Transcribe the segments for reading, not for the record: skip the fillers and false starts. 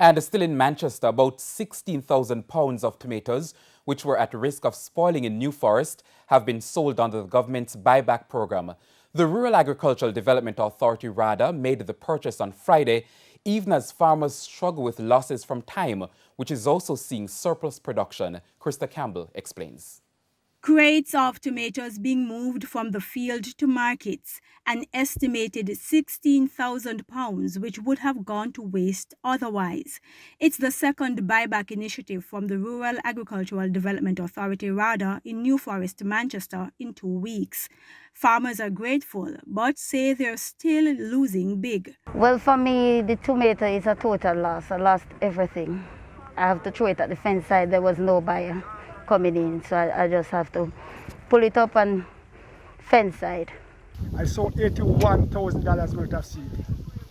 And still in Manchester, about 16,000 pounds of tomatoes, which were at risk of spoiling in New Forest, have been sold under the government's buyback program. The Rural Agricultural Development Authority, RADA, made the purchase on Friday, even as farmers struggle with losses from thyme, which is also seeing surplus production. Krista Campbell explains. Crates of tomatoes being moved from the field to markets, an estimated 16,000 pounds, which would have gone to waste otherwise. It's the second buyback initiative from the Rural Agricultural Development Authority, RADA, in New Forest, Manchester, in 2 weeks. Farmers are grateful, but say they're still losing big. Well, for me, the tomato is a total loss. I lost everything. I have to throw it at the fence side. There was no buyer coming in, so I just have to pull it up on fence side. I saw $81,000 worth of seed,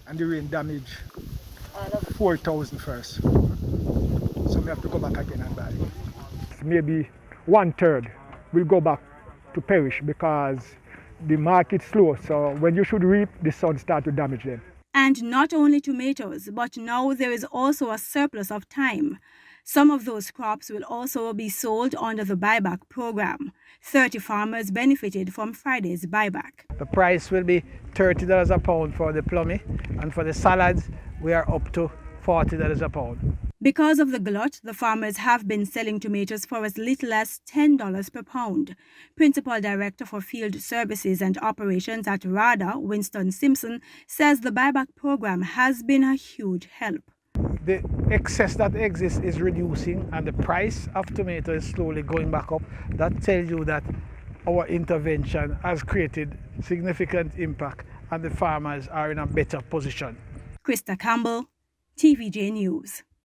and the rain damaged 4,000 first. So we have to go back again and buy. Maybe 1/3 will go back to perish because the market's slow. So when you should reap, the sun starts to damage them. And not only tomatoes, but now there is also a surplus of thyme. Some of those crops will also be sold under the buyback program. 30 farmers benefited from Friday's buyback. The price will be $30 a pound for the plummy, and for the salads, we are up to $40 a pound. Because of the glut, the farmers have been selling tomatoes for as little as $10 per pound. Principal Director for Field Services and Operations at RADA, Winston Simpson, says the buyback program has been a huge help. The excess that exists is reducing, and the price of tomato is slowly going back up. That tells you that our intervention has created significant impact and the farmers are in a better position. Krista Campbell, TVJ News.